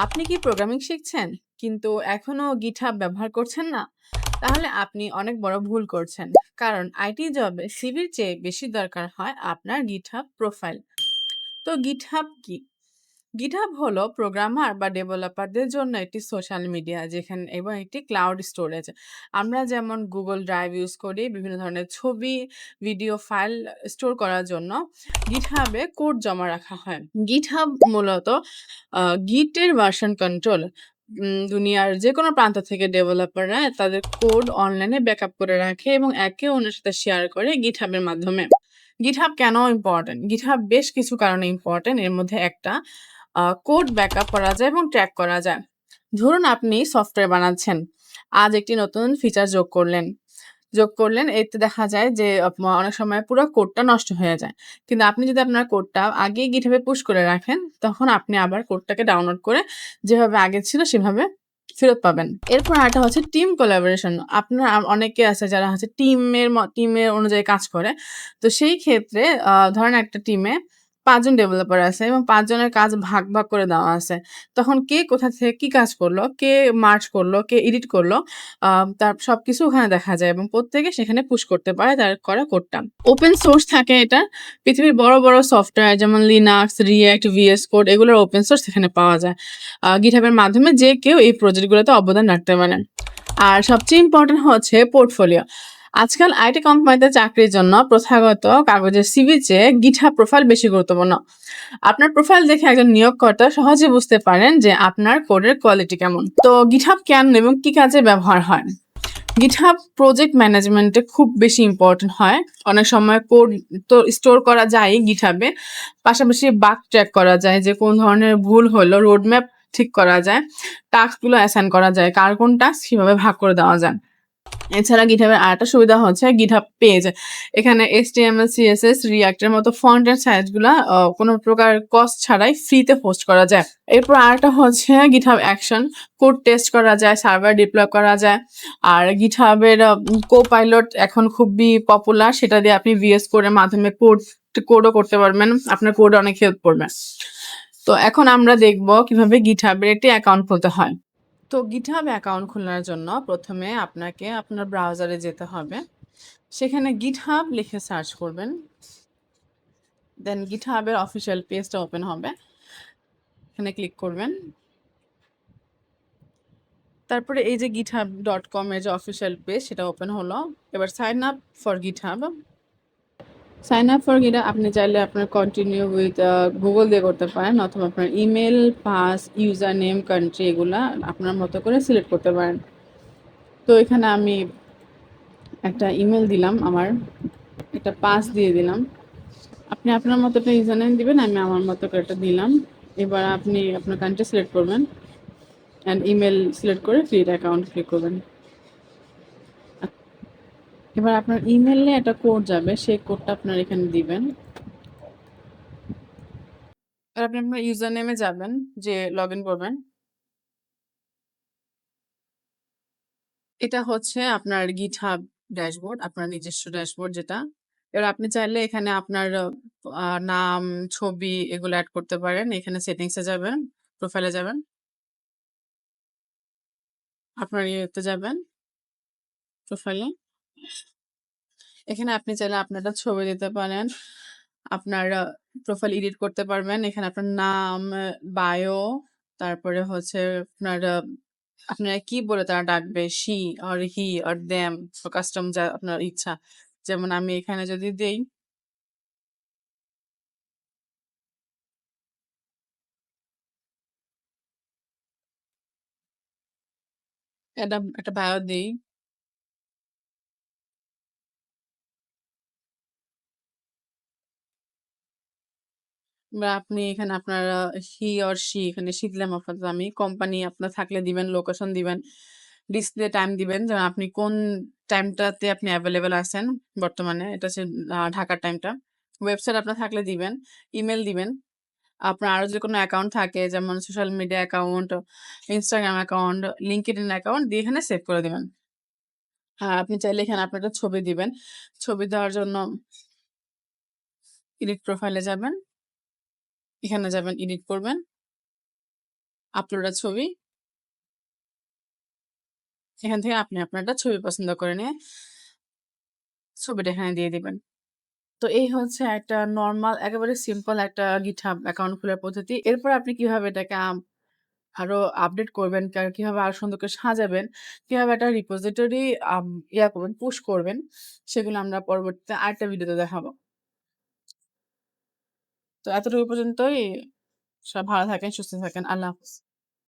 আপনি কি প্রোগ্রামিং শিখছেন কিন্তু এখনো GitHub ব্যবহার করছেন না? তাহলে আপনি অনেক বড় ভুল করছেন। কারণ আইটি জবে সিভির চেয়ে বেশি দরকার হয় আপনার GitHub প্রোফাইল। তো GitHub কি? GitHub হলো প্রোগ্রামার বা ডেভেলপারদের জন্য একটি সোশ্যাল মিডিয়া যেখানে এবং একটি ক্লাউড স্টোরেজ। আমরা যেমন Google ড্রাইভ ইউজ করি বিভিন্ন ধরনের ছবি, ভিডিও ফাইল স্টোর করার জন্য GitHub এ কোড জমা রাখা হয়। GitHub মূলত Git এর ভার্সন কন্ট্রোল। দুনিয়ার যেকোনো প্রান্ত থেকে ডেভেলপাররা তাদের কোড অনলাইনে ব্যাকআপ করে রাখে এবং একে অন্যের সাথে শেয়ার করে GitHub এর মাধ্যমে। GitHub কেন ইম্পর্টেন্ট? GitHub বেশ কিছু কারণে ইম্পর্টেন্ট। এর মধ্যে একটা কোড ব্যাকআপ করা যায় এবং ট্র্যাক করা যায়। ধরুন আপনি সফটওয়্যার বানাচ্ছেন। আজ একটি নতুন ফিচার যোগ করলেন, এতে দেখা যায় যে অনেক সময় পুরো কোডটা নষ্ট হয়ে যায়। কিন্তু আপনি যদি আপনার কোডটা আগেই GitHub এ পুশ করে রাখেন, তখন আপনি আবার কোডটাকে ডাউনলোড করে যেভাবে আগে ছিল সেভাবে ফেরত পাবেন। এরপর আরেকটা হচ্ছে টিম কোলাবোরেশন। আপনার অনেকে আছে যারা হচ্ছে টিমের অনুযায়ী কাজ করে। তো সেই ক্ষেত্রে ধরেন একটা টিমে ৫ জন ডেভেলপার আছে এবং ৫ জনের কাজ ভাগ করে দেওয়া আছে। তখন কে কোথা থেকে কি কাজ করলো, কে মার্জ করলো, কে এডিট করলো, তার সবকিছু ওখানে দেখা যায় এবং প্রত্যেকে সেখানে পুশ করতে পারে তার করা কোডটা। ওপেন সোর্স থাকে এটা। পৃথিবীর বড় সফটওয়্যার যেমন Linux, React, VS Code এগুলোর ওপেন সোর্স এখানে পাওয়া যায়। GitHub এর মাধ্যমে যে কেউ এই প্রজেক্টগুলোতে অবদান রাখতে পারে। আর সবচেয়ে ইম্পর্টেন্ট হচ্ছে পোর্টফোলিও। আজকাল আইটি কোম্পানিতে চাকরির জন্য প্রথাগত কাগজের সিভি চেয়ে GitHub প্রোফাইল বেশি গুরুত্বপূর্ণ। আপনার প্রোফাইল দেখে একজন নিয়োগকর্তা সহজে বুঝতে পারেন যে আপনার কোডের কোয়ালিটি কেমন। তো GitHub কেন এবং কি কাজে ব্যবহার হয়? GitHub প্রজেক্ট ম্যানেজমেন্টে খুব বেশি ইম্পর্টেন্ট হয়। অনেক সময় কোড তো স্টোর করা যায় GitHub এ। পাশাপাশি বাগ ট্র্যাক করা যায় যে কোন ধরনের ভুল হলো, রোডম্যাপ ঠিক করা যায়, টাস্কগুলো অ্যাসাইন করা যায়, কার কোন টাস্ক কিভাবে ভাগ করে দেওয়া যায়। এছাড়া GitHub এর আরেকটা সুবিধা হচ্ছে GitHub পেজ। এখানে HTML, CSS, React এর মতো ফন্ট এন্ড সাইজগুলা কোনো প্রকার কস্ট ছাড়াই ফ্রিতে হোস্ট করা যায়। এরপর আরেকটা হচ্ছে GitHub অ্যাকশন। কোড টেস্ট করা যায়, সার্ভার ডিপ্লয় করা যায়। আর GitHub এর Copilot এখন খুবই পপুলার। সেটা দিয়ে আপনি VS Code এর মাধ্যমে কোডও করতে পারবেন। আপনার কোড অনেক হেল্প করবে। তো এখন আমরা দেখব কিভাবে GitHub এর একটি অ্যাকাউন্ট খুলতে হয়। তো GitHub অ্যাকাউন্ট খোলার জন্য প্রথমে আপনাকে আপনার ব্রাউজারে যেতে হবে। সেখানে GitHub লিখে সার্চ করবেন। দেন GitHub এর অফিসিয়াল পেজটা ওপেন হবে। এখানে ক্লিক করবেন। তারপরে এই যে github.com এর যে অফিসিয়াল পেজ সেটা ওপেন হলো। এবার সাইন আপ ফর GitHub। আপনি চাইলে আপনার কন্টিনিউ উইথ Google দিয়ে করতে পারেন অথবা আপনার email, pass, user name, country এগুলা আপনার মতো করে সিলেক্ট করতে পারেন। তো এখানে আমি একটা ইমেল দিলাম, আমার একটা পাস দিয়ে দিলাম। আপনি আপনার মতো একটা ইউজার নেম দিবেন, আমি আমার মতো করে একটা দিলাম। এবার আপনি আপনার কান্ট্রি সিলেক্ট করবেন অ্যান্ড ইমেল সিলেক্ট করে ক্রিয়েট অ্যাকাউন্ট ক্লিক করবেন। এবার আপনার ইমেলে একটা কোড যাবে, সেই কোডটা আপনার এখানে দিবেন। আর আপনি আপনার ইউজার নেমে যাবেন, যে লগ ইন করবেন। এটা হচ্ছে আপনার GitHub ড্যাশবোর্ড, আপনার নিজস্ব ড্যাশবোর্ড যেটা। এবার আপনি চাইলে এখানে আপনার নাম, ছবি এগুলো অ্যাড করতে পারেন। এখানে সেটিংসে যাবেন, প্রোফাইলে যাবেন, আপনার ইয়েতে যাবেন, প্রোফাইলে। এখানে আপনি চাইলে আপনার একটা ছবি দিতে পারেন। আপনার প্রোফাইল এডিট করতে পারবেন। এখানে আপনার নাম, বায়ো, তারপরে হচ্ছে আপনার আপনারা কি বলে তারা ডাকবে, she or he or them, custom যা আপনার ইচ্ছা। যেমন আমি এখানে যদি দেই, একটা বায়ো দেই। বা আপনি এখানে আপনার he or she এখানে শিখলাম, অর্থাৎ আমি কোম্পানি আপনার থাকলে দিবেন, লোকেশন দিবেন, ডিসপ্লে টাইম দিবেন। যেমন আপনি কোন টাইমটাতে আপনি অ্যাভেলেবেল আছেন বর্তমানে, এটা হচ্ছে ঢাকার টাইমটা। ওয়েবসাইট আপনার থাকলে দিবেন, ইমেল দিবেন। আপনার আরো যদি কোনো অ্যাকাউন্ট থাকে যেমন social media account, Instagram account, LinkedIn account দিয়ে এখানে সেভ করে দিবেন। আপনি চাইলে এখানে আপনার একটা ছবি দিবেন। ছবি দেওয়ার জন্য এডিট প্রোফাইলে যাবেন, এখানে যাবেন, এডিট করবেন। আপলোডের ছবি। এখান থেকে আপনি আপনার একটা ছবি পছন্দ করে নিয়ে ছবিটা এখানে দিয়ে দিবেন। তো এই হচ্ছে একটা নরমাল একেবারে সিম্পল একটা GitHub অ্যাকাউন্ট খোলার পদ্ধতি। এরপর আপনি কিভাবে এটাকে আরো আপডেট করবেন, কিভাবে আরো সুন্দর করে সাজাবেন, কিভাবে একটা রিপোজিটরি আম ইয়া করবেন, পুশ করবেন, সেগুলো আমরা পরবর্তীতে আরেকটা ভিডিওতে দেখাবো। তো এতটুকু পর্যন্তই। সবাই ভালো থাকেন, সুস্থ থাকেন। আল্লাহ হাফেজ।